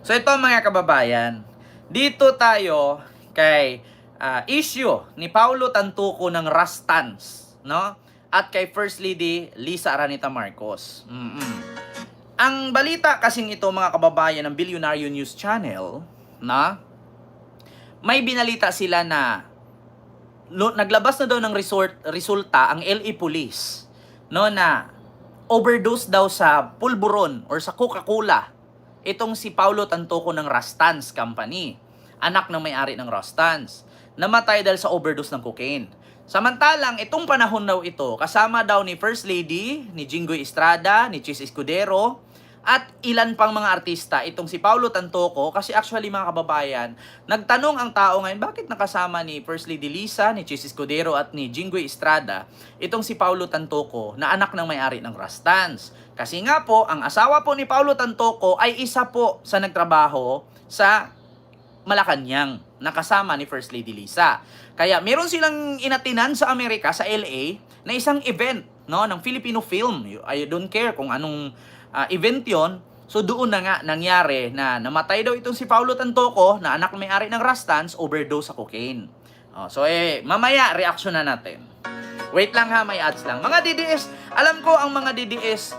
So ito mga kababayan, dito tayo kay issue ni Paulo Tantuco ng Rastans, no? At kay First Lady Lisa Araneta Marcos. Ang balita kasing ito mga kababayan ng Bilyonaryo News Channel, na may binalita sila na naglabas na daw ng resulta ang LA Police, no, na overdose daw sa pulburon or sa Coca-Cola itong si Paulo Tantuco ng Rastans Company, anak ng may-ari ng Rastans, namatay dahil sa overdose ng cocaine. Samantalang itong panahon daw ito, kasama daw ni First Lady, ni Jinggoy Estrada, ni Chis Escudero, at ilan pang mga artista itong si Paulo Tantuco. Kasi actually mga kababayan, nagtanong ang tao ngayon, bakit nakasama ni First Lady Lisa, ni Chis Escudero at ni Jinggoy Estrada itong si Paulo Tantuco na anak ng may-ari ng Rastans? Kasi nga po, ang asawa po ni Paulo Tantuco ay isa po sa nagtrabaho sa Malacanang, nakasama ni First Lady Lisa. Kaya meron silang inatinan sa Amerika, sa LA, na isang event, no, ng Filipino film. I don't care kung anong event yon. So doon na nga nangyari na namatay daw itong si Paulo Tantuco na anak may-ari ng Rastans, overdose sa cocaine. So mamaya reaction na natin. Wait lang ha, may ads lang. Mga DDS, alam ko ang mga DDS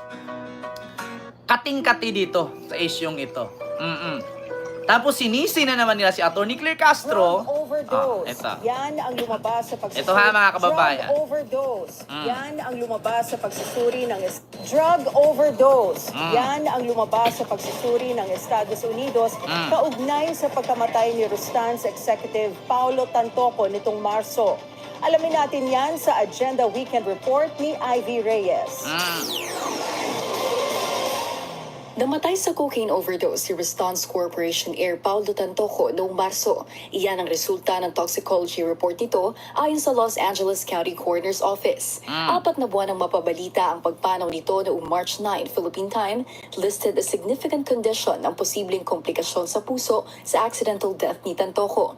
kating-kati dito sa isyong ito. Tapos sinisi na naman nila si Atty. Claire Castro. Overdose. Yan ang lumabas sa pagsusuri. Ito ha mga kababayan. Drug overdose. Yan ang lumabas sa pagsusuri ng drug overdose. Yan ang lumabas sa pagsusuri ng Estados Unidos kaugnay sa pagkamatay ni Rustans Executive Paulo Tantuco nitong Marso. Alamin natin yan sa Agenda Weekend Report ni Ivy Reyes. Namatay sa cocaine overdose si Rustans Corporation Heir Paulo Tantuco noong Marso. Iyan ang resulta ng toxicology report nito ayon sa Los Angeles County Coroner's Office. 4 na buwan ang mapabalita ang pagpanaw nito noong March 9 Philippine time, listed a significant condition ng posibleng komplikasyon sa puso sa accidental death ni Tantuco.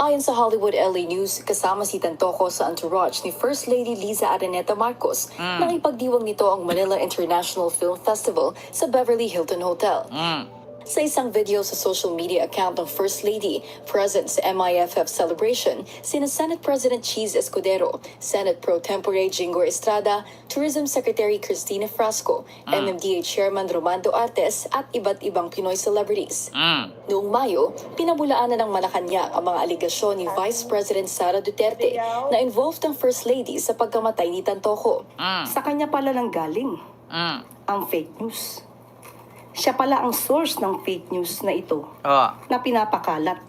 Ayon sa Hollywood LA News, kasama si Tantuco sa entourage ni First Lady Lisa Araneta Marcos nang ipagdiwang nito ang Manila International Film Festival sa Beverly Hilton Hotel. Sa isang video sa social media account ng First Lady, present sa MIFF celebration, sina Senate President Chis Escudero, Senate Pro Tempore Jinggoy Estrada, Tourism Secretary Cristina Frasco, MMDA Chairman Romando Artes at iba't ibang Pinoy celebrities. Noong Mayo, pinabulaanan ng Malacanang ang mga aligasyon ni Vice President Sara Duterte na involved ang First Lady sa pagkamatay ni Tantuco. Sa kanya pala nang galing ang fake news. Siya pala ang source ng fake news na ito na pinapakalat.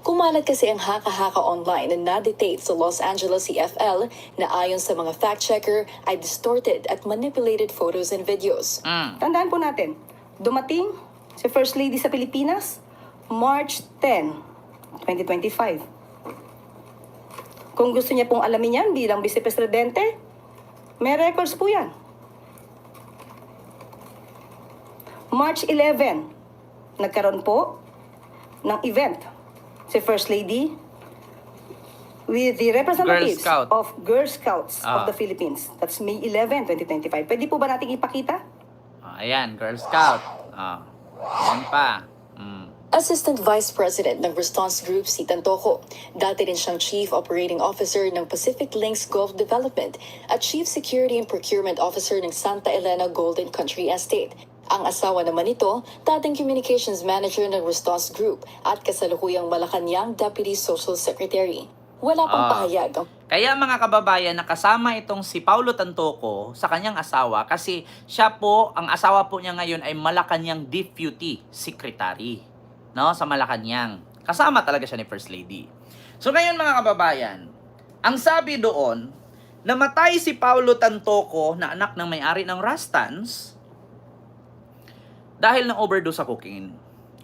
Kumalat kasi ang haka-haka online na na-dictate sa Los Angeles CFL na ayon sa mga fact-checker ay distorted at manipulated photos and videos. Tandaan po natin, dumating si First Lady sa Pilipinas March 10, 2025. Kung gusto niya pong alamin yan bilang Vice Presidente, may records po yan. March 11, nagkaroon po ng event si First Lady with the representatives of Girl Scouts of the Philippines. That's May 11, 2025. Pwede po ba natin ipakita? Ayan, Girl Scout. Ayan pa. Assistant Vice President ng Rustans Group si Tantuco. Dati rin siyang Chief Operating Officer ng Pacific Links Gulf Development at Chief Security and Procurement Officer ng Santa Elena Golden Country Estate. Ang asawa naman nito, dating Communications Manager ng Rustans Group at kasalukuyang Malacanang Deputy Social Secretary. Wala pang pahayag. Kaya mga kababayan, nakasama itong si Paulo Tantuco sa kanyang asawa kasi siya po, ang asawa po niya ngayon ay Malacanang Deputy Secretary, no, sa Malacanang. Kasama talaga siya ni First Lady. So ngayon mga kababayan, ang sabi doon, namatay si Paulo Tantuco na anak ng may-ari ng Rastans dahil ng overdose sa cocaine.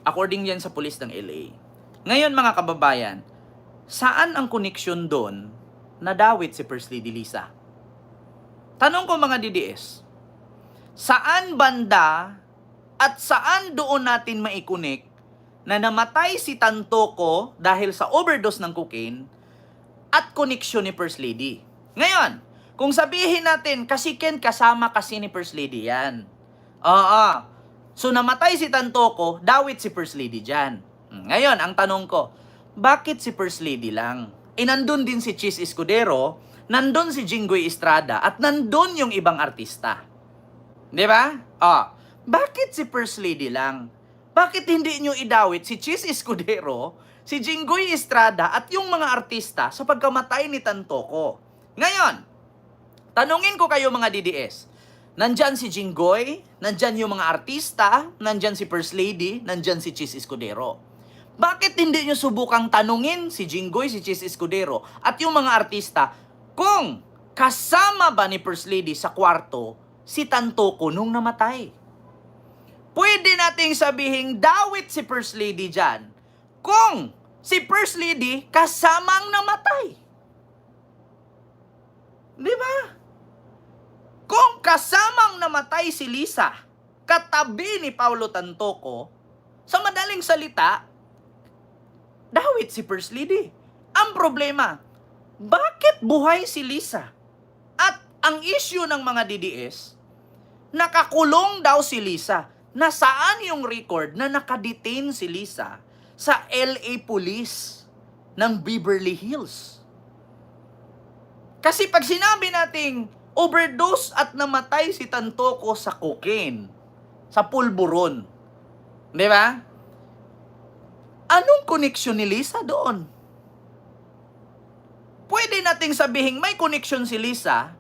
According yan sa pulis ng LA. Ngayon mga kababayan, saan ang koneksyon doon na dawit si First Lady Lisa? Tanong ko mga DDS, saan banda at saan doon natin maikunik na namatay si Tantuco dahil sa overdose ng cocaine at koneksyon ni First Lady? Ngayon, kung sabihin natin, kasi Ken, kasama kasi ni First Lady yan. So namatay si Tantoco, dawit si First Lady dyan. Ngayon, ang tanong ko, bakit si First Lady lang? Nandun din si Chis Escudero, nandun si Jinggoy Estrada, at nandun yung ibang artista. Di ba? Bakit si First Lady lang? Bakit hindi nyo idawit si Chis Escudero, si Jinggoy Estrada, at yung mga artista sa pagkamatay ni Tantoco? Ngayon, tanungin ko kayo mga DDS, nandyan si Jinggoy, nandyan yung mga artista, nandyan si First Lady, nandyan si Chis Escudero. Bakit hindi nyo subukang tanungin si Jinggoy, si Chis Escudero, at yung mga artista kung kasama ba ni First Lady sa kwarto si Tantoco nung namatay? Pwede nating sabihing dawit si First Lady dyan kung si First Lady kasamang namatay. Di ba? Kung kasamang namatay si Lisa, katabi ni Paulo Tantoco, sa madaling salita, dawit si First Lady. Ang problema, bakit buhay si Lisa? At ang issue ng mga DDS, nakakulong daw si Lisa. Nasaan yung record na nakadetain si Lisa sa LA Police ng Beverly Hills? Kasi pag sinabi nating overdose at namatay si Tantoco sa cocaine, sa pulburon, di ba? Anong koneksyon ni Lisa doon? Pwede nating sabihin may koneksyon si Lisa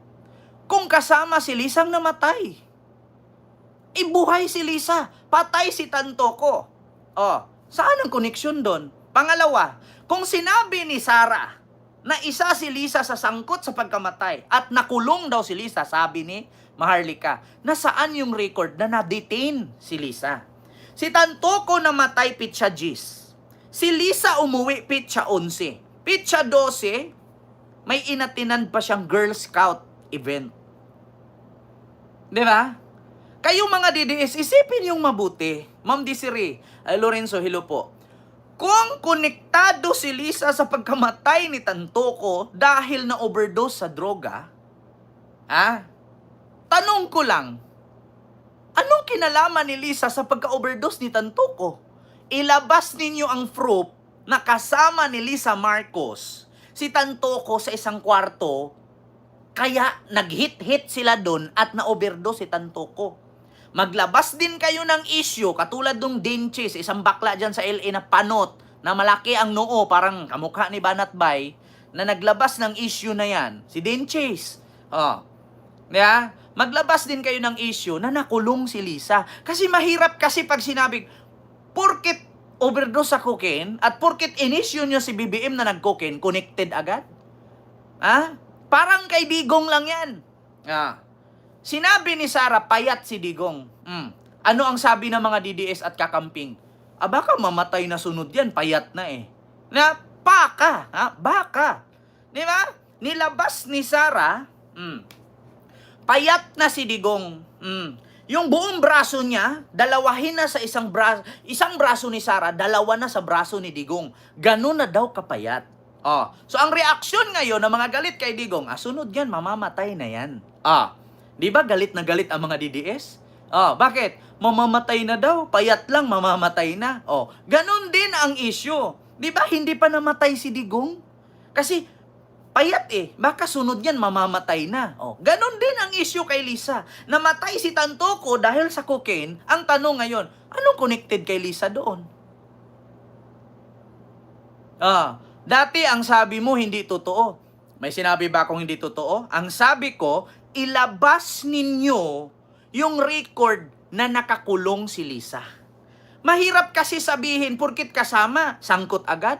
kung kasama si Lisang namatay. Ibuhay si Lisa, patay si Tantoco. Saan ang koneksyon doon? Pangalawa, kung sinabi ni Sarah na isa si Lisa sa sangkot sa pagkamatay at nakulong daw si Lisa, sabi ni Maharlika, nasaan yung record na na-detain si Lisa? Si Tantoco namatay pitsa 10. Si Lisa umuwi pitsa 11. Pitsa 12, may inatinan pa siyang Girl Scout event. Di ba? Kayong mga DDS, isipin yung mabuti. Ma'am Desiree, Lorenzo, hello po. Kung konektado si Lisa sa pagkamatay ni Tantoco dahil na overdose sa droga, tanong ko lang, anong kinalaman ni Lisa sa pagka-overdose ni Tantoco? Ilabas ninyo ang proof na kasama ni Lisa Marcos si Tantoco sa isang kwarto, kaya nag-hit-hit sila doon at na-overdose si Tantoco. Maglabas din kayo ng issue, katulad ng Dinches, isang bakla dyan sa LA na panot, na malaki ang noo, parang kamukha ni Banat Bay, na naglabas ng issue na yan. Si Dinches. Yeah? Maglabas din kayo ng issue na nakulong si Lisa. Kasi mahirap kasi pag sinabi, porkit overdose sa cocaine, at porkit in-issue nyo si BBM na nag-cocaine, connected agad? Parang kay Digong lang yan. Sinabi ni Sarah, payat si Digong. Ano ang sabi ng mga DDS at kakamping? Baka mamatay na sunod yan, payat na eh. Baka. Di ba? Nilabas ni Sarah, payat na si Digong. Yung buong braso niya, dalawahin na sa isang braso ni Sarah, dalawa na sa braso ni Digong. Ganun na daw kapayat. So ang reaksyon ngayon ng mga galit kay Digong, sunod yan, mamamatay na yan. Di ba galit na galit ang mga DDS? Bakit? Mamamatay na daw, payat lang, mamamatay na. Ganun din ang issue. Di ba hindi pa namatay si Digong? Kasi payat baka sunod yan, mamamatay na. Ganun din ang issue kay Lisa. Namatay si Tantoco dahil sa cocaine. Ang tanong ngayon, anong connected kay Lisa doon? Dati ang sabi mo hindi totoo. May sinabi ba akong hindi totoo? Ang sabi ko, ilabas ninyo yung record na nakakulong si Lisa. Mahirap kasi sabihin, porkit kasama, sangkot agad.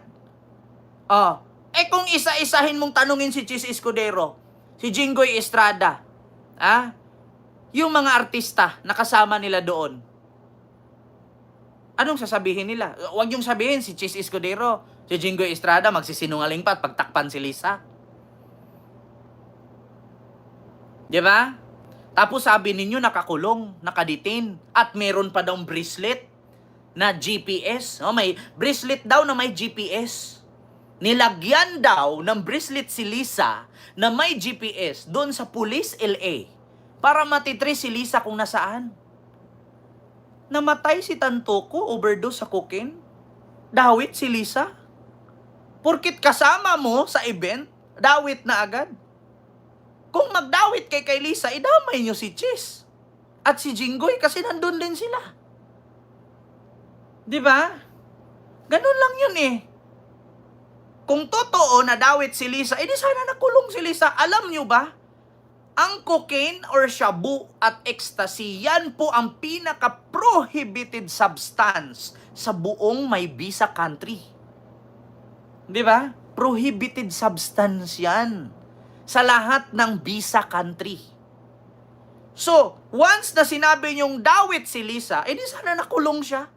Kung isa-isahin mong tanungin si Chis Escudero, si Jinggoy Estrada, yung mga artista na kasama nila doon, anong sasabihin nila? Huwag yung sabihin si Chis Escudero, si Jinggoy Estrada, magsisinungaling pa at pagtakpan si Lisa. Di ba? Tapos sabi ninyo nakakulong, nakadetain, at meron pa daw bracelet na GPS. May bracelet daw na may GPS. Nilagyan daw ng bracelet si Lisa na may GPS doon sa Police LA para matitrace si Lisa kung nasaan. namatay si Tantoco overdose sa cocaine? Dawit si Lisa? Porkit kasama mo sa event, dawit na agad? Kung magdawit kay Lisa, idamay nyo si Chis at si Jinggoy kasi nandun din sila. Di ba? Ganun lang yun eh. Kung totoo na dawit si Lisa, edi sana nakulong si Lisa. Alam nyo ba? Ang cocaine or shabu at ecstasy, yan po ang pinaka-prohibited substance sa buong may visa country. Di ba? Prohibited substance yan sa lahat ng visa country. So, once na sinabi niyong dawit si Lisa, edi sana nakulong siya.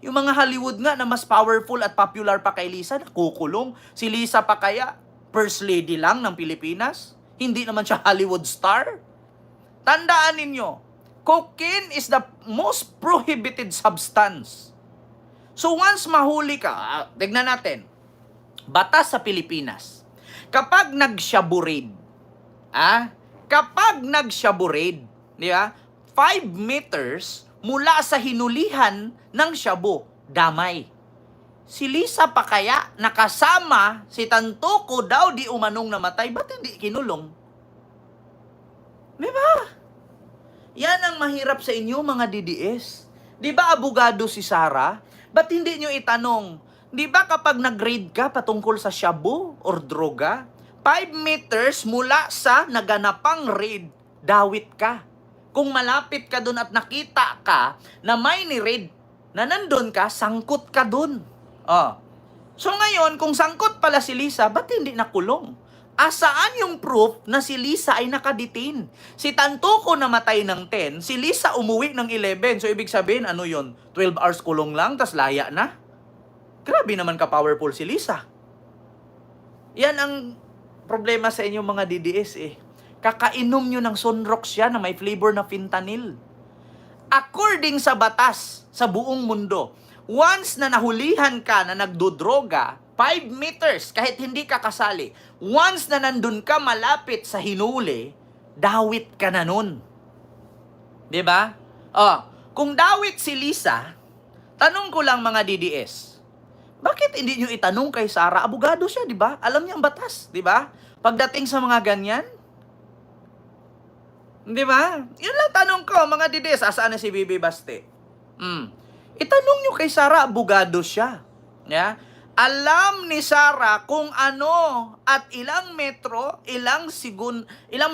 Yung mga Hollywood nga na mas powerful at popular pa kay Lisa, nakukulong. Si Lisa pa kaya, first lady lang ng Pilipinas? Hindi naman siya Hollywood star? Tandaan ninyo, cocaine is the most prohibited substance. So once mahuli ka, tignan natin, batas sa Pilipinas, kapag nag-shabu-raid, di ba, 5 meters mula sa hinulihan ng shabu, damay. Si Lisa pa kaya, nakasama si Tantoco daw di umanong namatay, ba't hindi kinulong? Di ba? Yan ang mahirap sa inyo mga DDS. Di ba abogado si Sarah? Ba't hindi nyo itanong, di ba kapag nag-raid ka patungkol sa shabu or droga, 5 meters mula sa naganapang raid, dawit ka. Kung malapit ka dun at nakita ka na may ni-raid, na nandun ka, sangkot ka dun. So ngayon, kung sangkot pala si Lisa, ba't hindi nakulong? Asaan yung proof na si Lisa ay nakadetain? Si Tantoco namatay ng 10, si Lisa umuwi ng 11. So ibig sabihin, ano yon? 12 hours kulong lang, tas laya na? Grabe naman ka-powerful si Lisa. Yan ang problema sa inyo mga DDS eh. Kakainom nyo ng Sunrox yan na may flavor na fentanyl. According sa batas sa buong mundo, once na nahulihan ka na nagdodroga, 5 meters, kahit hindi ka kasali, once na nandun ka malapit sa hinuli, dawit ka na nun. Diba? Kung dawit si Lisa, tanong ko lang mga DDS, bakit hindi nyo itanong kay Sarah? Abogado siya, diba? Alam niya ang batas, diba? Pagdating sa mga ganyan, diba? Yun lang tanong ko, mga DDS, asaan na si Bibi Baste? Itanong nyo kay Sarah, abogado siya. Yeah? Alam ni Sarah kung ano at ilang metro, ilang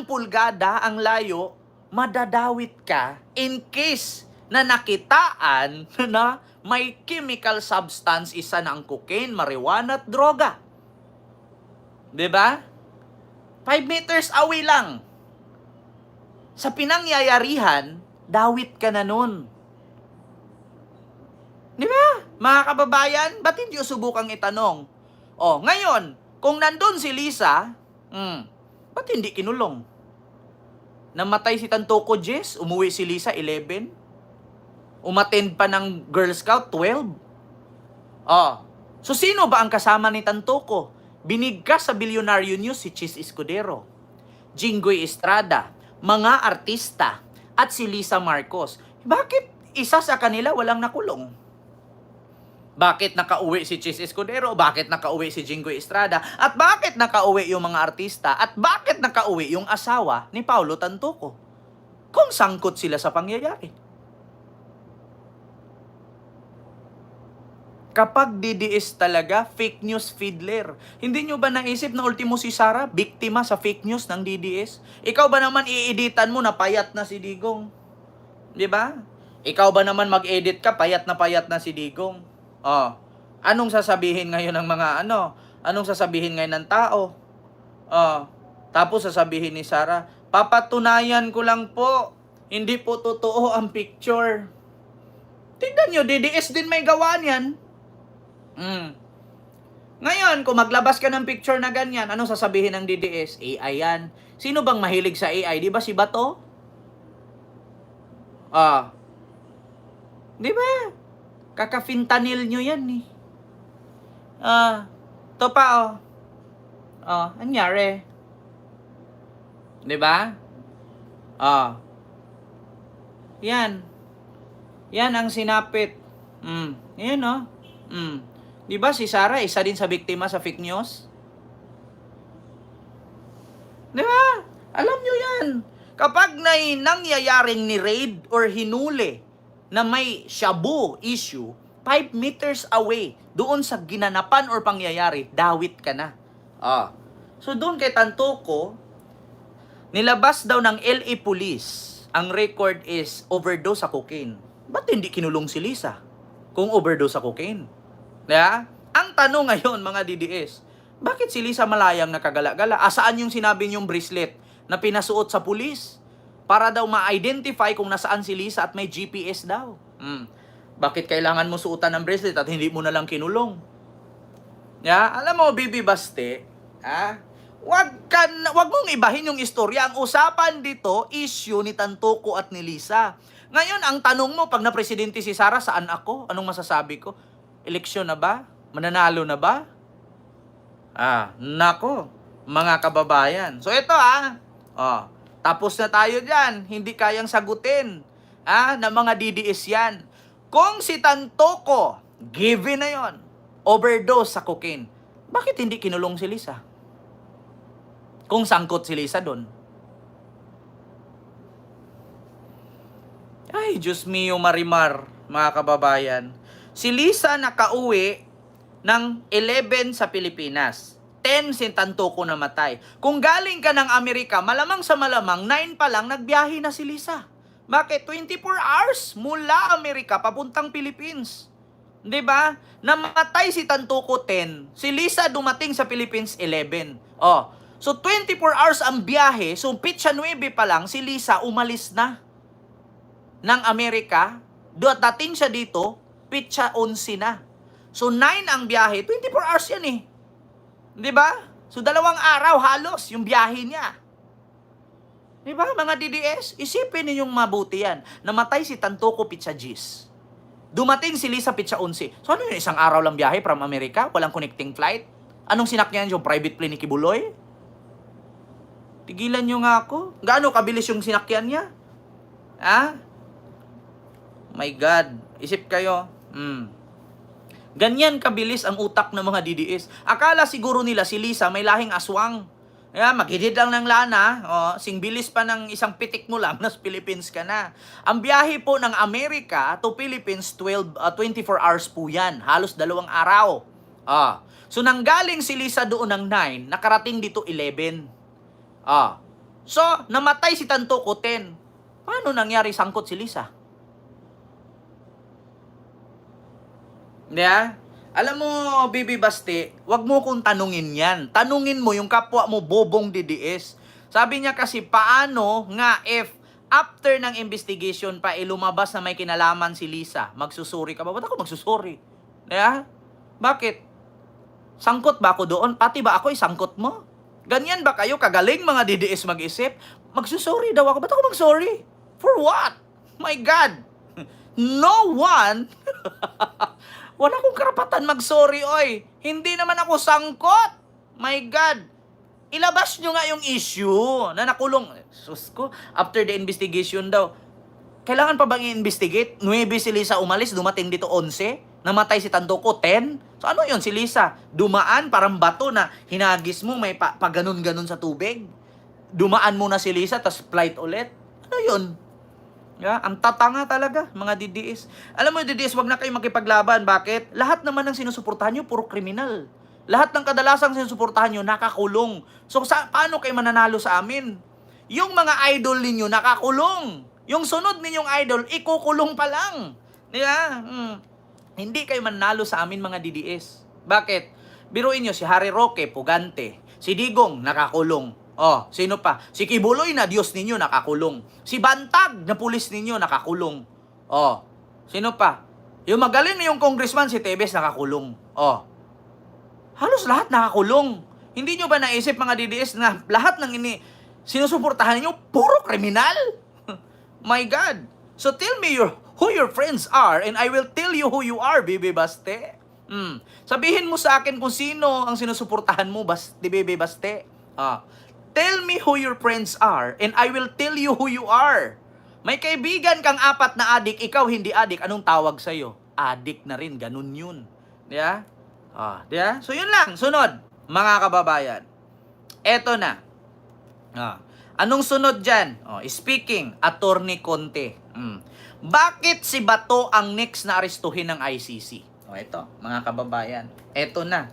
pulgada ang layo, madadawit ka in case na nakitaan na may chemical substance, isa na ang cocaine, marijuana at droga. Diba? 5 meters away lang. Sa pinangyayarihan, dawit ka na nun. Di ba? Mga kababayan, ba't hindi subukang itanong? Ngayon, kung nandun si Lisa, ba't hindi kinulong? Namatay si Tantoco Jess, umuwi si Lisa 11. Umattend pa ng Girl Scout 12. So sino ba ang kasama ni Tantoco? Binigkas sa Bilyonaryo News si Chis Escudero, Jinggoy Estrada, mga artista, at si Lisa Marcos. Bakit isa sa kanila walang nakulong? Bakit nakauwi si Chis Escudero? Bakit nakauwi si Jinggoy Estrada? At bakit nakauwi yung mga artista? At bakit nakauwi yung asawa ni Paulo Tantoco? Kung sangkot sila sa pangyayari. Kapag DDS talaga, fake news fiddler. Hindi nyo ba naisip na ultimo si Sarah, biktima sa fake news ng DDS? Ikaw ba naman i-editan mo na payat na si Digong? Di ba? Ikaw ba naman mag-edit ka, payat na si Digong? Anong sasabihin ngayon ng mga Anong sasabihin ngayon ng tao? Tapos sasabihin ni Sarah, papatunayan ko lang po, hindi po totoo ang picture. Tignan nyo, DDS din may gawa niyan. Ngayon, kung maglabas ka ng picture na ganyan, anong sasabihin ng DDS? AI yan. Sino bang mahilig sa AI? Di ba si Bato? Di ba? Kaka-fentanyl nyo yan eh. Ito pa anyari. Di ba? Yan. Yan ang sinapit. Yan no. Di ba si Sarah, isa din sa biktima sa fake news? Di ba? Alam nyo yan. Kapag nangyayaring ni-raid or hinuli na may shabu issue, 5 meters away, doon sa ginanapan or pangyayari, dawit ka na. So doon kay Tantuco, nilabas daw ng LA Police, ang record is overdose sa cocaine. Ba't hindi kinulong si Lisa kung overdose sa cocaine? Diba? Ang tanong ngayon mga DDS, bakit si Lisa malayang nakagala-gala? Saan yung sinabi niyong bracelet na pinasuot sa pulis? Para daw ma-identify kung nasaan si Lisa at may GPS daw. Bakit kailangan mo suotan ng bracelet at hindi mo na lang kinulong? Alam mo, Bibi Baste, wag mong ibahin yung istorya. Ang usapan dito, issue ni Tantuco at ni Lisa. Ngayon, ang tanong mo, pag na-presidente si Sara, saan ako? Anong masasabi ko? Eleksyon na ba? Mananalo na ba? Nako, mga kababayan. So ito tapos na tayo dyan. Hindi kayang sagutin ng mga DDS yan. Kung si Tantuco, given na yon, overdose sa cocaine, bakit hindi kinulong si Lisa? Kung sangkot si Lisa doon. Ay, Diyos mio Marimar, mga kababayan. Si Lisa nakauwi ng 11 sa Pilipinas. 10 si Tantuco namatay. Kung galing ka ng Amerika, malamang sa malamang, 9 pa lang, nagbiyahe na si Lisa. Bakit? 24 hours mula Amerika papuntang Philippines. 'Di ba? Namatay si Tantuco 10. Si Lisa dumating sa Philippines 11. So 24 hours ang biyahe. So pitsa 9 pa lang, si Lisa umalis na ng Amerika. Dating siya dito, pitsa 11 na. So 9 ang biyahe, 24 hours yan eh. 'Di ba? So 2 araw halos yung biyahe niya. 'Di ba mga DDS? Isipin ninyong mabuti yan. Namatay si Tantuco pitsa G's. Dumating si Lisa pitsa 11. So ano yun, 1 araw lang biyahe from Amerika? Walang connecting flight? Anong sinakyan yung private plane ni Kibuloy? Tigilan nyo nga ako. Gaano kabilis yung sinakyan niya? My God. Isip kayo. Ganyan kabilis ang utak ng mga DDS. Akala siguro nila si Lisa may lahing aswang. Maghidid lang ng lana, sing bilis pa ng isang pitik mo lang, nas Philippines ka na. Ang biyahe po ng Amerika to Philippines, 24 hours po yan. Halos 2 araw. So nanggaling si Lisa doon ng 9, nakarating dito 11. So, namatay si Tantuco 10. Paano nangyari sangkot si Lisa? Alam mo, Bibi Baste, wag mo kong tanungin yan. Tanungin mo yung kapwa mo, bobong DDS. Sabi niya kasi, paano nga if after ng investigation pa, lumabas na may kinalaman si Lisa, magsusuri ka ba? Ba't ako magsusuri? Bakit? Sangkot ba ako doon? Pati ba ako sangkot mo? Ganyan ba kayo kagaling mga DDS mag-isip? Magsusuri daw ako. Ba't ako mag-sorry? For what? My God! No one... Wala akong karapatan mag-sorry, oy. Hindi naman ako sangkot. My God. Ilabas nyo nga yung issue na nakulong. Sus ko, after the investigation daw. Kailangan pa bang i-investigate? 9 si Lisa umalis, dumating dito 11. Namatay si Tantuco 10. So ano yun si Lisa? Dumaan parang bato na hinagis mo, may paganon-ganon sa tubig. Dumaan muna si Lisa, tas flight ulit. Ano yun? Ang tatanga talaga, mga DDS. Alam mo, DDS, wag na kayo makipaglaban. Bakit? Lahat naman ng sinusuportahan nyo, puro kriminal. Lahat ng kadalasang sinusuportahan nyo, nakakulong. So, paano kayo mananalo sa amin? Yung mga idol ninyo, nakakulong. Yung sunod ninyong idol, ikukulong pa lang. Hindi kayo mananalo sa amin, mga DDS. Bakit? Biruin nyo, si Harry Roque, pugante. Si Digong, nakakulong. Sino pa? Si Kibuloy na Diyos ninyo, nakakulong. Si Bantag na pulis ninyo, nakakulong. Sino pa? Yung magaling na yung congressman, si Tebes, nakakulong. Halos lahat nakakulong. Hindi nyo ba naisip, mga DDS, na lahat ng sinusuportahan ninyo, puro kriminal? My God. So tell me who your friends are, and I will tell you who you are, Bibi Baste. Sabihin mo sa akin kung sino ang sinusuportahan mo, Bibi Baste. Tell me who your friends are, and I will tell you who you are. May kaibigan kang 4 na adik, ikaw hindi adik, anong tawag sa'yo? Adik na rin, ganun yun. Diya? Diya? So yun lang, sunod, mga kababayan. Eto na. Anong sunod dyan? Speaking, Attorney Conte. Bakit si Bato ang next na arestuhin ng ICC? Eto, mga kababayan. Eto na.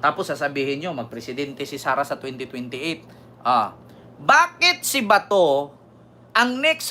Tapos sasabihin nyo, magpresidente si Sara sa 2028. Bakit si Bato ang next